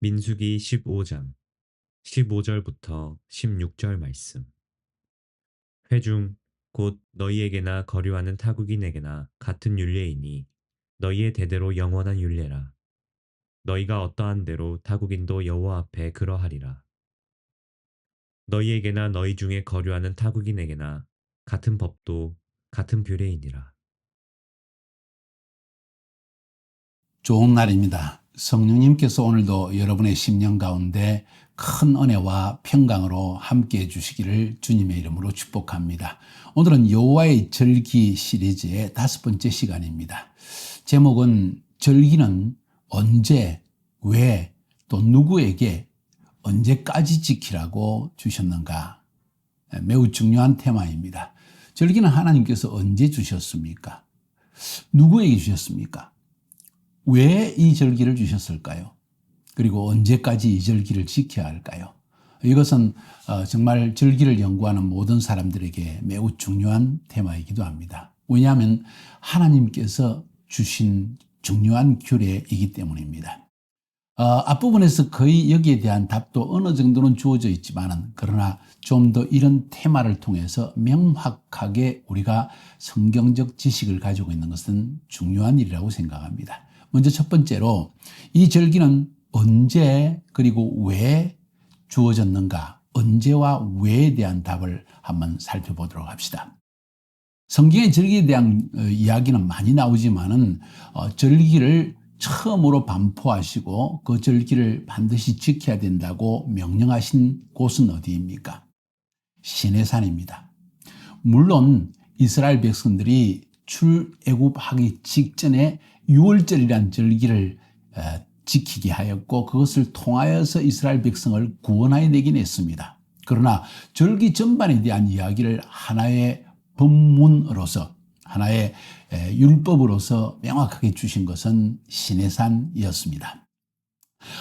민수기 15장 15절부터 16절 말씀. 회중 곧 너희에게나 거류하는 타국인에게나 같은 율례이니 너희의 대대로 영원한 율례라. 너희가 어떠한 대로 타국인도 여호와 앞에 그러하리라. 너희에게나 너희 중에 거류하는 타국인에게나 같은 법도 같은 규례이니라. 좋은 날입니다. 성령님께서 오늘도 여러분의 심령 가운데 큰 은혜와 평강으로 함께해 주시기를 주님의 이름으로 축복합니다. 오늘은 여호와의 절기 시리즈의 5번째 시간입니다. 제목은 절기는 언제, 왜, 또 누구에게 언제까지 지키라고 주셨는가? 매우 중요한 테마입니다. 절기는 하나님께서 언제 주셨습니까? 누구에게 주셨습니까? 왜 이 절기를 주셨을까요? 그리고 언제까지 이 절기를 지켜야 할까요? 이것은 정말 절기를 연구하는 모든 사람들에게 매우 중요한 테마이기도 합니다. 왜냐하면 하나님께서 주신 중요한 규례이기 때문입니다. 앞부분에서 거의 여기에 대한 답도 어느 정도는 주어져 있지만은 그러나 좀 더 이런 테마를 통해서 명확하게 우리가 성경적 지식을 가지고 있는 것은 중요한 일이라고 생각합니다. 먼저 첫 번째로 이 절기는 언제 그리고 왜 주어졌는가, 언제와 왜에 대한 답을 한번 살펴보도록 합시다. 성경의 절기에 대한 이야기는 많이 나오지만은 절기를 처음으로 반포하시고 그 절기를 반드시 지켜야 된다고 명령하신 곳은 어디입니까? 시내산입니다. 물론 이스라엘 백성들이 출애굽하기 직전에 유월절이라는 절기를 지키게 하였고 그것을 통하여서 이스라엘 백성을 구원하여 내긴 했습니다. 그러나 절기 전반에 대한 이야기를 하나의 법문으로서 하나의 율법으로서 명확하게 주신 것은 시내산이었습니다.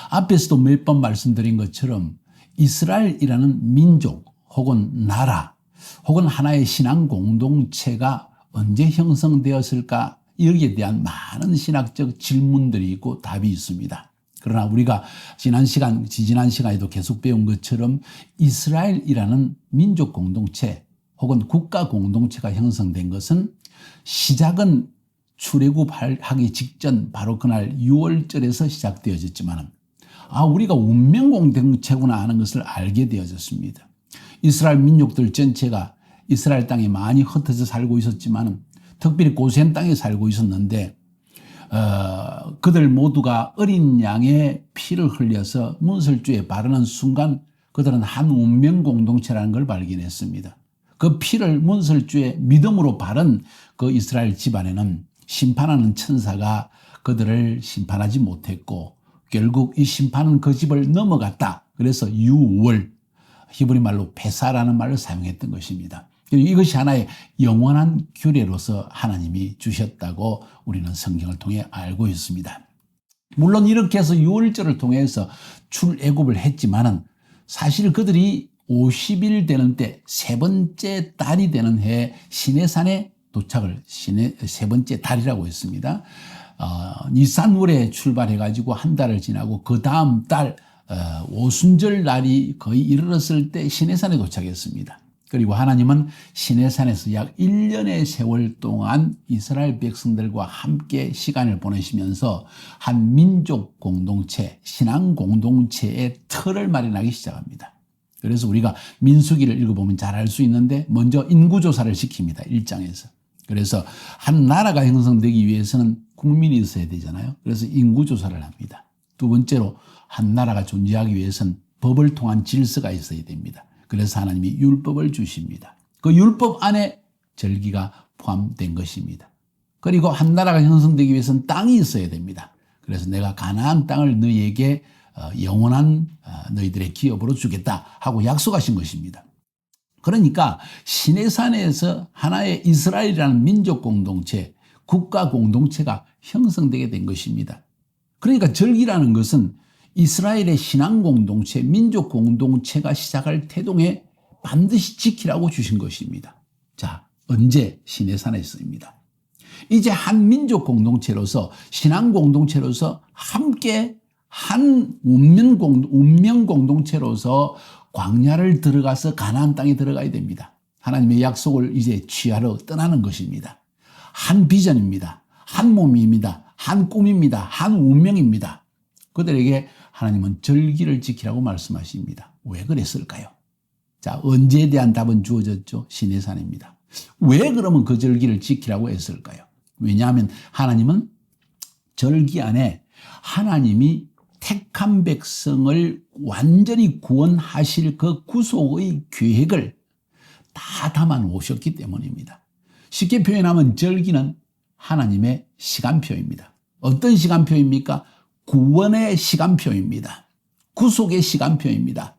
앞에서도 몇 번 말씀드린 것처럼 이스라엘이라는 민족 혹은 나라 혹은 하나의 신앙 공동체가 언제 형성되었을까? 여기에 대한 많은 신학적 질문들이 있고 답이 있습니다. 그러나 우리가 지난 시간에도 계속 배운 것처럼 이스라엘이라는 민족 공동체 혹은 국가 공동체가 형성된 것은 시작은 출애굽하기 직전 바로 그날 6월절에서 시작되어졌지만 우리가 운명 공동체구나 하는 것을 알게 되어졌습니다. 이스라엘 민족들 전체가 이스라엘 땅에 많이 흩어져 살고 있었지만 특별히 고센 땅에 살고 있었는데 그들 모두가 어린 양의 피를 흘려서 문설주에 바르는 순간 그들은 한 운명 공동체라는 걸 발견했습니다. 그 피를 문설주에 믿음으로 바른 그 이스라엘 집안에는 심판하는 천사가 그들을 심판하지 못했고 결국 이 심판은 그 집을 넘어갔다. 그래서 유월, 히브리 말로 페사라는 말을 사용했던 것입니다. 그리고 이것이 하나의 영원한 규례로서 하나님이 주셨다고 우리는 성경을 통해 알고 있습니다. 물론 이렇게 해서 유월절을 통해서 출애굽을 했지만은 사실 그들이 50일 되는 때 세 번째 달이 되는 해에 시내산에 도착을 세 번째 달이라고 했습니다. 니산월에 출발해가지고 한 달을 지나고 그 다음 달 오순절 날이 거의 이르렀을 때 시내산에 도착했습니다. 그리고 하나님은 시내산에서 약 1년의 세월 동안 이스라엘 백성들과 함께 시간을 보내시면서 한 민족 공동체, 신앙 공동체의 틀을 마련하기 시작합니다. 그래서 우리가 민수기를 읽어보면 잘 알 수 있는데 먼저 인구조사를 시킵니다. 1장에서. 그래서 한 나라가 형성되기 위해서는 국민이 있어야 되잖아요. 그래서 인구조사를 합니다. 두 번째로 한 나라가 존재하기 위해서는 법을 통한 질서가 있어야 됩니다. 그래서 하나님이 율법을 주십니다. 그 율법 안에 절기가 포함된 것입니다. 그리고 한 나라가 형성되기 위해서는 땅이 있어야 됩니다. 그래서 내가 가나안 땅을 너희에게 영원한 너희들의 기업으로 주겠다 하고 약속하신 것입니다. 그러니까 시내산에서 하나의 이스라엘이라는 민족 공동체, 국가 공동체가 형성되게 된 것입니다. 그러니까 절기라는 것은 이스라엘의 신앙 공동체, 민족 공동체가 시작할 태동에 반드시 지키라고 주신 것입니다. 자, 언제? 시내산에서입니다. 이제 한 민족 공동체로서 신앙 공동체로서 함께 한 운명 공동체로서 광야를 들어가서 가나안 땅에 들어가야 됩니다. 하나님의 약속을 이제 취하러 떠나는 것입니다. 한 비전입니다. 한 몸입니다. 한 꿈입니다. 한 운명입니다. 그들에게 하나님은 절기를 지키라고 말씀하십니다. 왜 그랬을까요? 자, 언제에 대한 답은 주어졌죠? 시내산입니다. 왜 그러면 그 절기를 지키라고 했을까요? 왜냐하면 하나님은 절기 안에 하나님이 택한 백성을 완전히 구원하실 그 구속의 계획을 다 담아 놓으셨기 때문입니다. 쉽게 표현하면 절기는 하나님의 시간표입니다. 어떤 시간표입니까? 구원의 시간표입니다. 구속의 시간표입니다.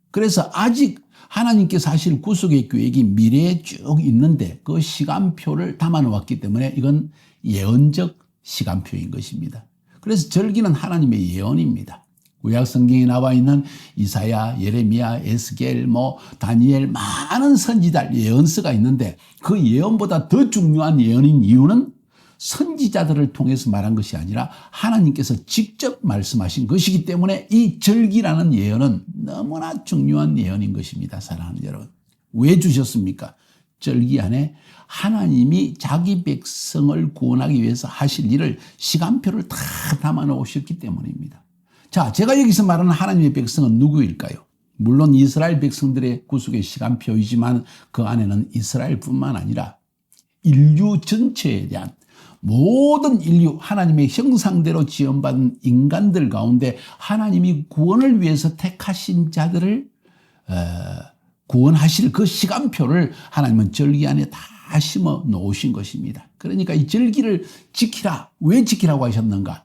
그래서 아직 하나님께서 하실 구속의 계획이 미래에 쭉 있는데 그 시간표를 담아 놓았기 때문에 이건 예언적 시간표인 것입니다. 그래서 절기는 하나님의 예언입니다. 구약 성경에 나와 있는 이사야, 예레미야, 에스겔, 다니엘 많은 선지자 예언서가 있는데 그 예언보다 더 중요한 예언인 이유는 선지자들을 통해서 말한 것이 아니라 하나님께서 직접 말씀하신 것이기 때문에 이 절기라는 예언은 너무나 중요한 예언인 것입니다. 사랑하는 여러분. 왜 주셨습니까? 절기 안에 하나님이 자기 백성을 구원하기 위해서 하실 일을 시간표를 다 담아 놓으셨기 때문입니다. 자, 제가 여기서 말하는 하나님의 백성은 누구일까요? 물론 이스라엘 백성들의 구속의 시간표이지만 그 안에는 이스라엘뿐만 아니라 인류 전체에 대한 모든 인류, 하나님의 형상대로 지음받은 인간들 가운데 하나님이 구원을 위해서 택하신 자들을 구원하실 그 시간표를 하나님은 절기 안에 다 심어 놓으신 것입니다. 그러니까 이 절기를 지키라. 왜 지키라고 하셨는가?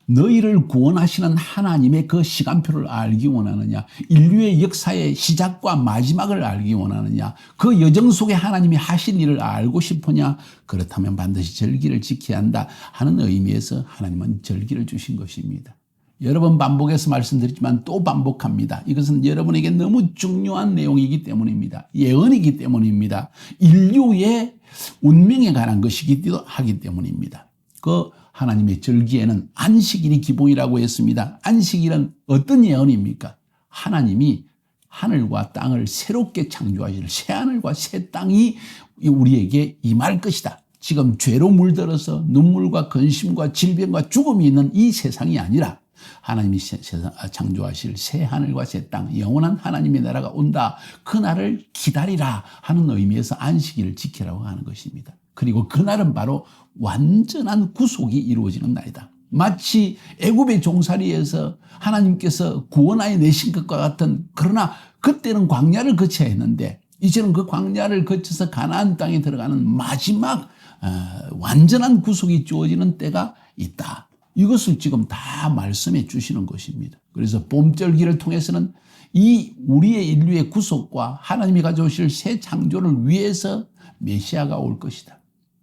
너희를 구원하시는 하나님의 그 시간표를 알기 원하느냐? 인류의 역사의 시작과 마지막을 알기 원하느냐? 그 여정 속에 하나님이 하신 일을 알고 싶으냐? 그렇다면 반드시 절기를 지켜야 한다 하는 의미에서 하나님은 절기를 주신 것입니다. 여러 번 반복해서 말씀드렸지만 또 반복합니다. 이것은 여러분에게 너무 중요한 내용이기 때문입니다. 예언이기 때문입니다. 인류의 운명에 관한 것이기도 하기 때문입니다. 그 하나님의 절기에는 안식일이 기본이라고 했습니다. 안식일은 어떤 예언입니까? 하나님이 하늘과 땅을 새롭게 창조하실 새하늘과 새 땅이 우리에게 임할 것이다. 지금 죄로 물들어서 눈물과 근심과 질병과 죽음이 있는 이 세상이 아니라 하나님이 창조하실 새 하늘과 새 땅, 영원한 하나님의 나라가 온다. 그날을 기다리라 하는 의미에서 안식일을 지키라고 하는 것입니다. 그리고 그날은 바로 완전한 구속이 이루어지는 날이다. 마치 애굽의 종살이에서 하나님께서 구원하여 내신 것과 같은, 그러나 그때는 광야를 거쳐야 했는데 이제는 그 광야를 거쳐서 가나안 땅에 들어가는 마지막 완전한 구속이 주어지는 때가 있다. 이것을 지금 다 말씀해 주시는 것입니다. 그래서 봄절기를 통해서는 이 우리의 인류의 구속과 하나님이 가져오실 새 창조를 위해서 메시아가 올 것이다.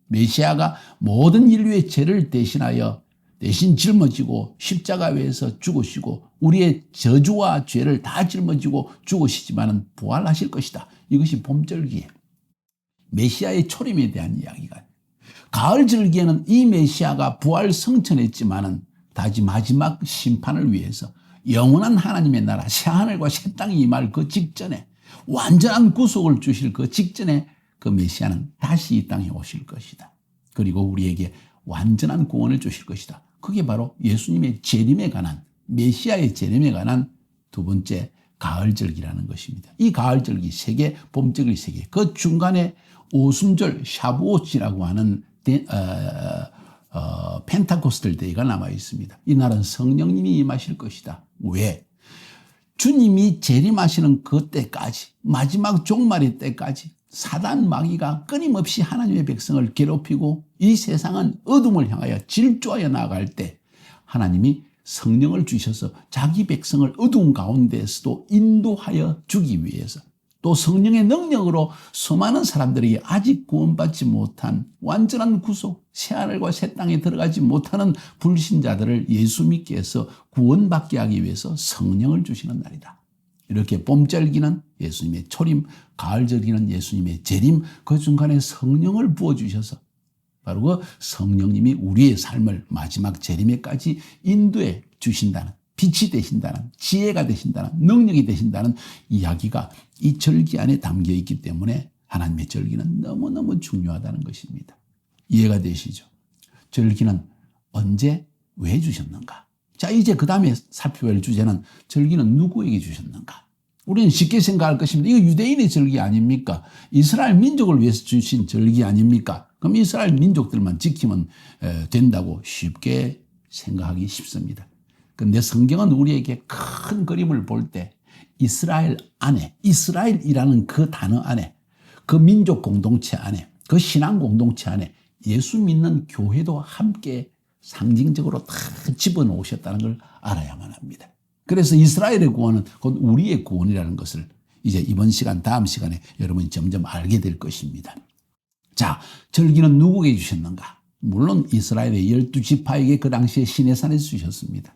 메시아가 모든 인류의 죄를 대신 짊어지고 십자가에서 죽으시고 우리의 저주와 죄를 다 짊어지고 죽으시지만 부활하실 것이다. 이것이 봄절기예요. 메시아의 초림에 대한 이야기가. 가을절기에는 이 메시아가 부활 성천했지만은 다시 마지막 심판을 위해서 영원한 하나님의 나라 새하늘과 새 땅이 임할 그 직전에, 완전한 구속을 주실 그 직전에 그 메시아는 다시 이 땅에 오실 것이다. 그리고 우리에게 완전한 구원을 주실 것이다. 그게 바로 예수님의 재림에 관한, 메시아의 재림에 관한 두 번째 가을절기라는 것입니다. 이 가을절기 세 개, 봄절기 세 개, 그 중간에 오순절 샤부옷이라고 하는 펜타코스텔 데이가 남아 있습니다. 이날은 성령님이 임하실 것이다. 왜? 주님이 재림하시는 그때까지, 마지막 종말의 때까지 사단 마귀가 끊임없이 하나님의 백성을 괴롭히고 이 세상은 어둠을 향하여 질주하여 나아갈 때 하나님이 성령을 주셔서 자기 백성을 어두운 가운데에서도 인도하여 주기 위해서, 또 성령의 능력으로 수많은 사람들이 아직 구원받지 못한 완전한 구속, 새하늘과 새 땅에 들어가지 못하는 불신자들을 예수 믿게 해서 구원받게 하기 위해서 성령을 주시는 날이다. 이렇게 봄절기는 예수님의 초림, 가을절기는 예수님의 재림, 그 중간에 성령을 부어주셔서 바로 그 성령님이 우리의 삶을 마지막 재림에까지 인도해 주신다는, 빛이 되신다는, 지혜가 되신다는, 능력이 되신다는 이야기가 이 절기 안에 담겨 있기 때문에 하나님의 절기는 너무너무 중요하다는 것입니다. 이해가 되시죠? 절기는 언제, 왜 주셨는가? 자, 이제 그 다음에 살펴볼 주제는 절기는 누구에게 주셨는가? 우리는 쉽게 생각할 것입니다. 이거 유대인의 절기 아닙니까? 이스라엘 민족을 위해서 주신 절기 아닙니까? 그럼 이스라엘 민족들만 지키면 된다고 쉽게 생각하기 쉽습니다. 그런데 성경은 우리에게 큰 그림을 볼 때 이스라엘 안에, 이스라엘이라는 그 단어 안에, 그 민족 공동체 안에, 그 신앙 공동체 안에 예수 믿는 교회도 함께 상징적으로 다 집어넣으셨다는 걸 알아야만 합니다. 그래서 이스라엘의 구원은 곧 우리의 구원이라는 것을 이제 이번 시간, 다음 시간에 여러분이 점점 알게 될 것입니다. 자, 절기는 누구에게 주셨는가? 물론 이스라엘의 12지파에게 그 당시에 시내산에서 주셨습니다.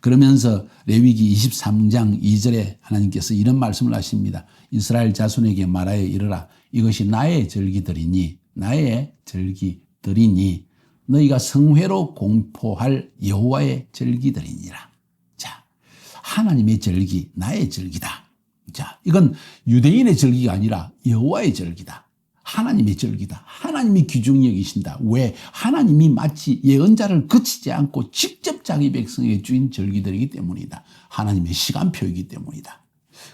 그러면서 레위기 23장 2절에 하나님께서 이런 말씀을 하십니다. 이스라엘 자손에게 말하여 이르라. 이것이 나의 절기들이니, 나의 절기들이니 너희가 성회로 공포할 여호와의 절기들이니라. 자, 하나님의 절기, 나의 절기다. 자, 이건 유대인의 절기가 아니라 여호와의 절기다. 하나님의 절기다. 하나님이 귀중히 여기신다. 왜? 하나님이 마치 예언자를 그치지 않고 직접 자기 백성에게 주인 절기들이기 때문이다. 하나님의 시간표이기 때문이다.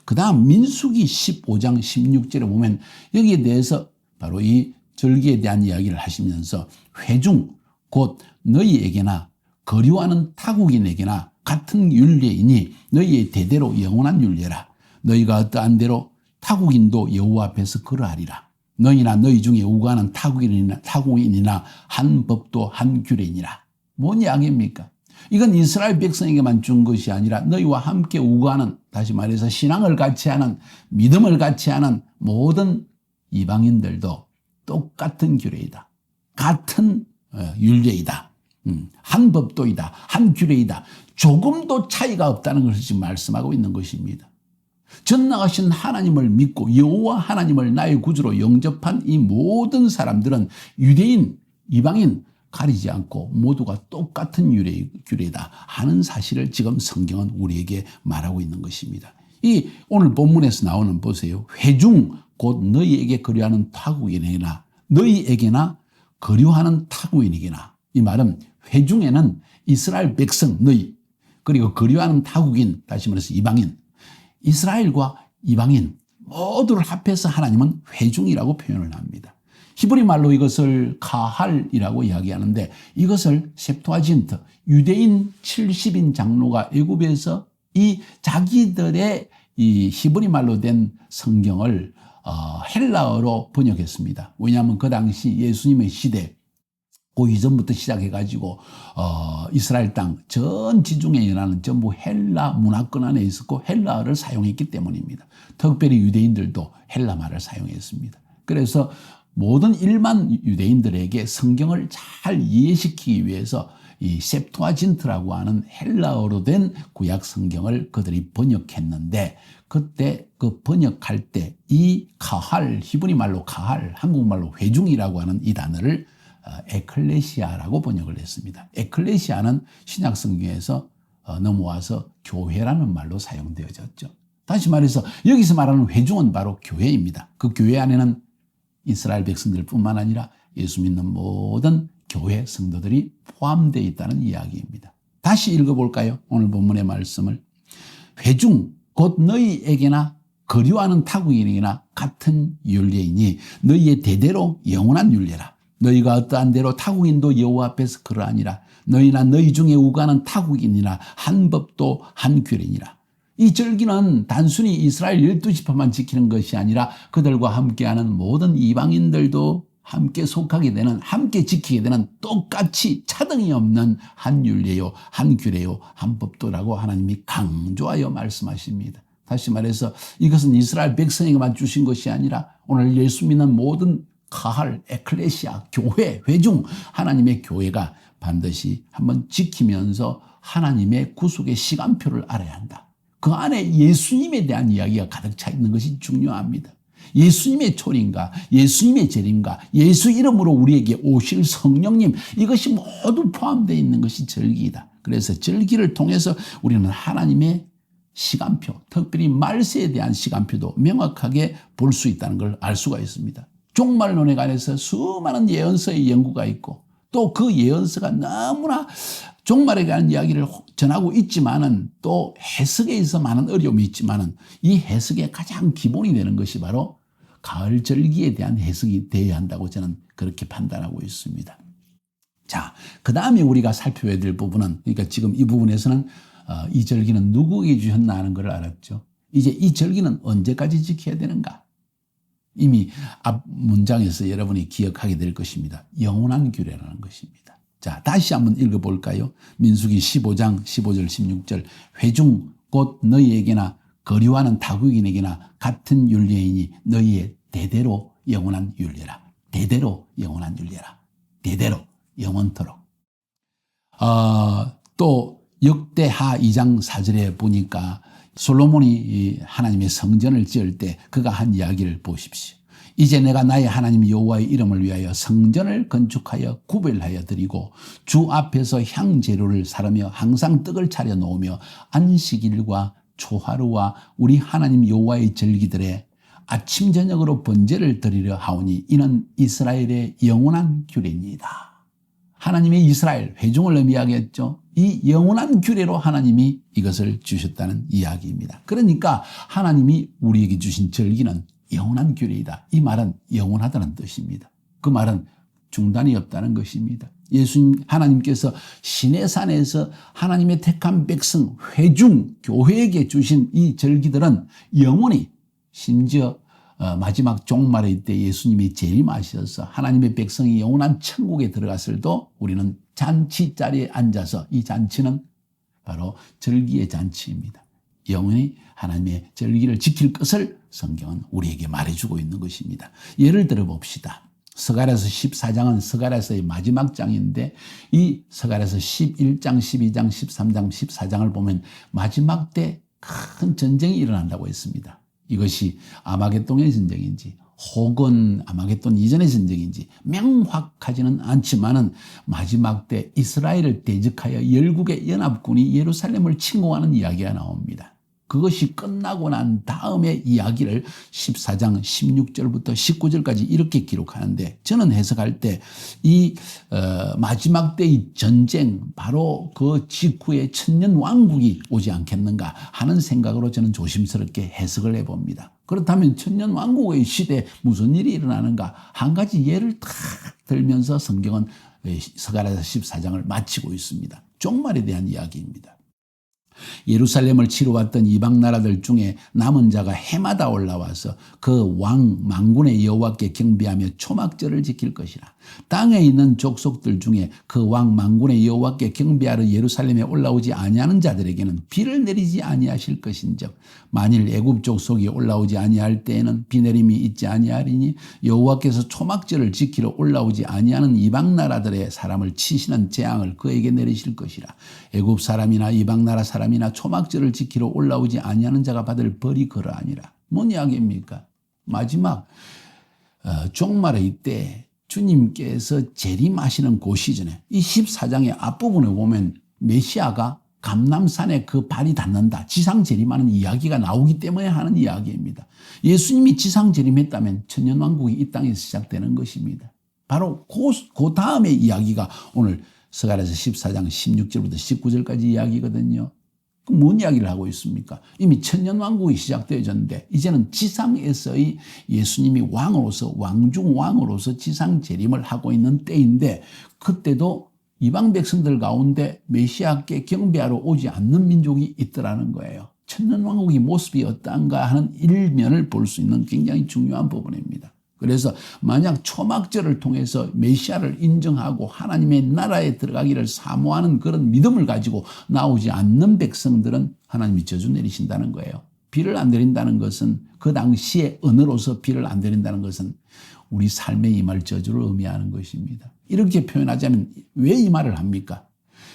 그 다음 민수기 15장 16절에 보면 여기에 대해서 바로 이 절기에 대한 이야기를 하시면서 회중 곧 너희에게나 거류하는 타국인에게나 같은 율례이니 너희의 대대로 영원한 율례라. 너희가 어떠한 대로 타국인도 여호와 앞에서 그러하리라. 너희나 너희 중에 우가하는 타국인이나 한 법도 한 규례니라. 뭔 이야기입니까? 이건 이스라엘 백성에게만 준 것이 아니라 너희와 함께 우가하는, 다시 말해서 신앙을 같이 하는, 믿음을 같이 하는 모든 이방인들도 똑같은 규례이다. 같은 율례이다. 한 법도이다. 한 규례이다. 조금도 차이가 없다는 것을 지금 말씀하고 있는 것입니다. 전능하신 하나님을 믿고 여호와 하나님을 나의 구주로 영접한 이 모든 사람들은 유대인, 이방인 가리지 않고 모두가 똑같은 규례다 하는 사실을 지금 성경은 우리에게 말하고 있는 것입니다. 이 오늘 본문에서 나오는 보세요. 회중 곧 너희에게 거류하는 타국인에게나 너희에게나 거류하는 타국인에게나, 이 말은 회중에는 이스라엘 백성 너희, 그리고 거류하는 타국인, 다시 말해서 이방인, 이스라엘과 이방인 모두를 합해서 하나님은 회중이라고 표현을 합니다. 히브리 말로 이것을 카할이라고 이야기하는데 이것을 셉투아진트, 유대인 70인 장로가 애굽에서 이 자기들의 이 히브리 말로 된 성경을 헬라어로 번역했습니다. 왜냐하면 그 당시 예수님의 시대, 그 이전부터 시작해가지고 이스라엘 땅 전 지중해 연안은 전부 헬라 문화권 안에 있었고 헬라어를 사용했기 때문입니다. 특별히 유대인들도 헬라 말을 사용했습니다. 그래서 모든 일반 유대인들에게 성경을 잘 이해시키기 위해서 이 셉투아진트라고 하는 헬라어로 된 구약 성경을 그들이 번역했는데, 그때 그 번역할 때 이 카할, 히브리 말로 카할, 한국말로 회중이라고 하는 이 단어를 에클레시아라고 번역을 했습니다. 에클레시아는 신약 성경에서 넘어와서 교회라는 말로 사용되어졌죠. 다시 말해서 여기서 말하는 회중은 바로 교회입니다. 그 교회 안에는 이스라엘 백성들뿐만 아니라 예수 믿는 모든 교회 성도들이 포함되어 있다는 이야기입니다. 다시 읽어볼까요? 오늘 본문의 말씀을. 회중 곧 너희에게나 거류하는 타국인에게나 같은 율례이니 너희의 대대로 영원한 율례라. 너희가 어떠한 대로 타국인도 여호와 앞에서 그러하니라. 너희나 너희 중에 우가하는 타국인이나 한 법도 한 규례니라. 이 절기는 단순히 이스라엘 12지파만 지키는 것이 아니라 그들과 함께하는 모든 이방인들도 함께 속하게 되는, 함께 지키게 되는, 똑같이 차등이 없는 한 율례요, 한 규례요, 한 법도라고 하나님이 강조하여 말씀하십니다. 다시 말해서 이것은 이스라엘 백성에게만 주신 것이 아니라 오늘 예수 믿는 모든 카할, 에클레시아, 교회, 회중, 하나님의 교회가 반드시 한번 지키면서 하나님의 구속의 시간표를 알아야 한다. 그 안에 예수님에 대한 이야기가 가득 차 있는 것이 중요합니다. 예수님의 초림과 예수님의 재림과 예수 이름으로 우리에게 오실 성령님, 이것이 모두 포함되어 있는 것이 절기이다. 그래서 절기를 통해서 우리는 하나님의 시간표, 특별히 말세에 대한 시간표도 명확하게 볼 수 있다는 걸 알 수가 있습니다. 종말론에 관해서 수많은 예언서의 연구가 있고 또 그 예언서가 너무나 종말에 관한 이야기를 전하고 있지만은 또 해석에 있어 많은 어려움이 있지만은 이 해석의 가장 기본이 되는 것이 바로 가을 절기에 대한 해석이 되어야 한다고 저는 그렇게 판단하고 있습니다. 자, 그 다음에 우리가 살펴야 될 부분은, 그러니까 지금 이 부분에서는 이 절기는 누구에게 주셨나 하는 걸 알았죠. 이제 이 절기는 언제까지 지켜야 되는가? 이미 앞 문장에서 여러분이 기억하게 될 것입니다. 영원한 규례라는 것입니다. 자, 다시 한번 읽어볼까요? 민수기 15장 15절 16절. 회중 곧 너희에게나 거류하는 타국인에게나 같은 율례이니 너희의 대대로 영원한 율례라. 대대로 영원한 율례라. 대대로 영원토록. 또 역대하 2장 4절에 보니까 솔로몬이 하나님의 성전을 지을 때 그가 한 이야기를 보십시오. 이제 내가 나의 하나님 여호와의 이름을 위하여 성전을 건축하여 구별하여 드리고 주 앞에서 향재료를 사르며 항상 떡을 차려 놓으며 안식일과 초하루와 우리 하나님 여호와의 절기들에 아침 저녁으로 번제를 드리려 하오니 이는 이스라엘의 영원한 규례니이다. 하나님의 이스라엘 회중을 의미하겠죠. 이 영원한 규례로 하나님이 이것을 주셨다는 이야기입니다. 그러니까 하나님이 우리에게 주신 절기는 영원한 규례이다. 이 말은 영원하다는 뜻입니다. 그 말은 중단이 없다는 것입니다. 예수님 하나님께서 시내산에서 하나님의 택한 백성 회중 교회에게 주신 이 절기들은 영원히, 심지어 마지막 종말의 때 예수님이 재림하셔서 하나님의 백성이 영원한 천국에 들어갔을 때 우리는 잔치 자리에 앉아서, 이 잔치는 바로 절기의 잔치입니다. 영원히 하나님의 절기를 지킬 것을 성경은 우리에게 말해주고 있는 것입니다. 예를 들어 봅시다. 스가랴서 14장은 스가랴서의 마지막 장인데 이 스가랴서 11장, 12장, 13장, 14장을 보면 마지막 때 큰 전쟁이 일어난다고 했습니다. 이것이 아마겟돈의 전쟁인지 혹은 아마겟돈 이전의 전쟁인지 명확하지는 않지만은 마지막 때 이스라엘을 대적하여 열국의 연합군이 예루살렘을 침공하는 이야기가 나옵니다. 그것이 끝나고 난 다음에 이야기를 14장 16절부터 19절까지 이렇게 기록하는데, 저는 해석할 때 이 마지막 때의 전쟁, 바로 그 직후에 천년 왕국이 오지 않겠는가 하는 생각으로 저는 조심스럽게 해석을 해봅니다. 그렇다면 천년 왕국의 시대에 무슨 일이 일어나는가? 한 가지 예를 탁 들면서 성경은 스가랴서 14장을 마치고 있습니다. 종말에 대한 이야기입니다. 예루살렘을 치러 왔던 이방 나라들 중에 남은 자가 해마다 올라와서 그 왕 만군의 여호와께 경배하며 초막절을 지킬 것이라. 땅에 있는 족속들 중에 그 왕 만군의 여호와께 경배하러 예루살렘에 올라오지 아니하는 자들에게는 비를 내리지 아니하실 것인즉 만일 애굽 족속이 올라오지 아니할 때에는 비 내림이 있지 아니하리니 여호와께서 초막절을 지키러 올라오지 아니하는 이방 나라들의 사람을 치시는 재앙을 그에게 내리실 것이라. 애굽 사람이나 이방 나라 사람이나 초막절을 지키러 올라오지 아니하는 자가 받을 벌이 그러하니라. 뭔 이야기입니까? 마지막 종말의 때 주님께서 재림하시는 그 시즌에 이 14장의 앞부분에 보면 메시아가 감람산에 그 발이 닿는다, 지상 재림하는 이야기가 나오기 때문에 하는 이야기입니다. 예수님이 지상 재림했다면 천년왕국이 이 땅에서 시작되는 것입니다. 바로 그 다음의 이야기가 오늘 스가랴서 14장 16절부터 19절까지 이야기거든요. 뭔 이야기를 하고 있습니까? 이미 천년왕국이 시작되어졌는데 이제는 지상에서의 예수님이 왕으로서, 왕중왕으로서 지상 재림을 하고 있는 때인데, 그때도 이방 백성들 가운데 메시아께 경배하러 오지 않는 민족이 있더라는 거예요. 천년왕국의 모습이 어떠한가 하는 일면을 볼 수 있는 굉장히 중요한 부분입니다. 그래서 만약 초막절을 통해서 메시아를 인정하고 하나님의 나라에 들어가기를 사모하는 그런 믿음을 가지고 나오지 않는 백성들은 하나님이 저주 내리신다는 거예요. 비를 안 내린다는 것은, 그 당시의 언어로서 비를 안 내린다는 것은 우리 삶에 임할 저주를 의미하는 것입니다. 이렇게 표현하자면 왜 이 말을 합니까?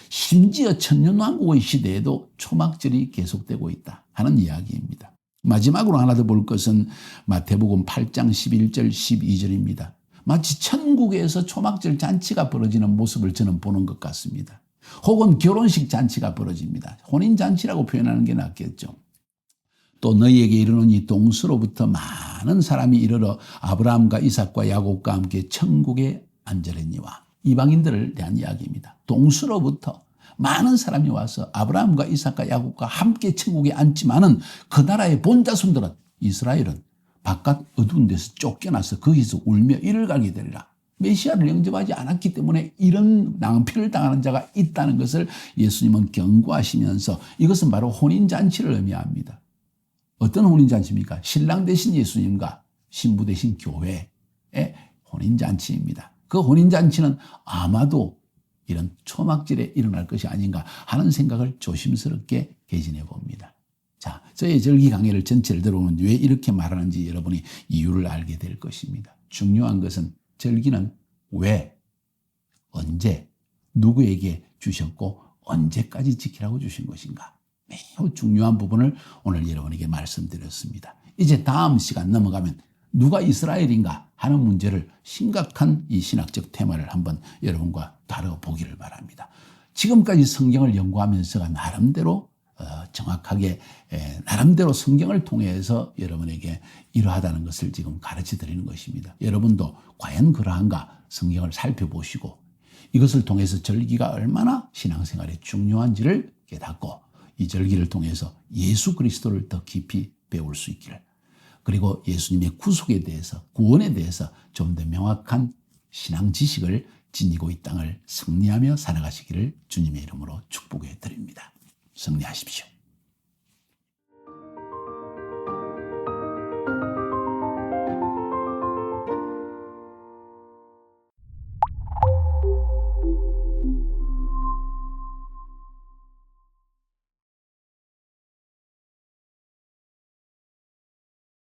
심지어 천년왕국의 시대에도 초막절이 계속되고 있다 하는 이야기입니다. 마지막으로 하나 더 볼 것은 마태복음 8장 11절 12절입니다. 마치 천국에서 초막절 잔치가 벌어지는 모습을 저는 보는 것 같습니다. 혹은 결혼식 잔치가 벌어집니다. 혼인잔치라고 표현하는 게 낫겠죠. 또 너희에게 이르노니 동서로부터 많은 사람이 이르러 아브라함과 이삭과 야곱과 함께 천국에 앉으려니와. 이방인들을 대한 이야기입니다. 동서로부터 많은 사람이 와서 아브라함과 이삭과 야곱과 함께 천국에 앉지만은 그 나라의 본자손들은, 이스라엘은 바깥 어두운 데서 쫓겨나서 거기서 울며 이를 갈게 되리라. 메시아를 영접하지 않았기 때문에 이런 낭패를 당하는 자가 있다는 것을 예수님은 경고하시면서 이것은 바로 혼인잔치를 의미합니다. 어떤 혼인잔치입니까? 신랑 대신 예수님과 신부 대신 교회의 혼인잔치입니다. 그 혼인잔치는 아마도 이런 초막절에 일어날 것이 아닌가 하는 생각을 조심스럽게 개진해 봅니다. 자, 저의 절기 강해를 전체를 들어보면 왜 이렇게 말하는지 여러분이 이유를 알게 될 것입니다. 중요한 것은 절기는 왜, 언제, 누구에게 주셨고 언제까지 지키라고 주신 것인가. 매우 중요한 부분을 오늘 여러분에게 말씀드렸습니다. 이제 다음 시간 넘어가면 누가 이스라엘인가 하는 문제를, 심각한 이 신학적 테마를 한번 여러분과 다뤄보기를 바랍니다. 지금까지 성경을 연구하면서가 나름대로 정확하게 나름대로 성경을 통해서 여러분에게 이러하다는 것을 지금 가르쳐 드리는 것입니다. 여러분도 과연 그러한가 성경을 살펴보시고 이것을 통해서 절기가 얼마나 신앙생활에 중요한지를 깨닫고 이 절기를 통해서 예수 그리스도를 더 깊이 배울 수 있기를, 그리고 예수님의 구속에 대해서, 구원에 대해서 좀 더 명확한 신앙 지식을 지니고 이 땅을 승리하며 살아가시기를 주님의 이름으로 축복해 드립니다. 승리하십시오.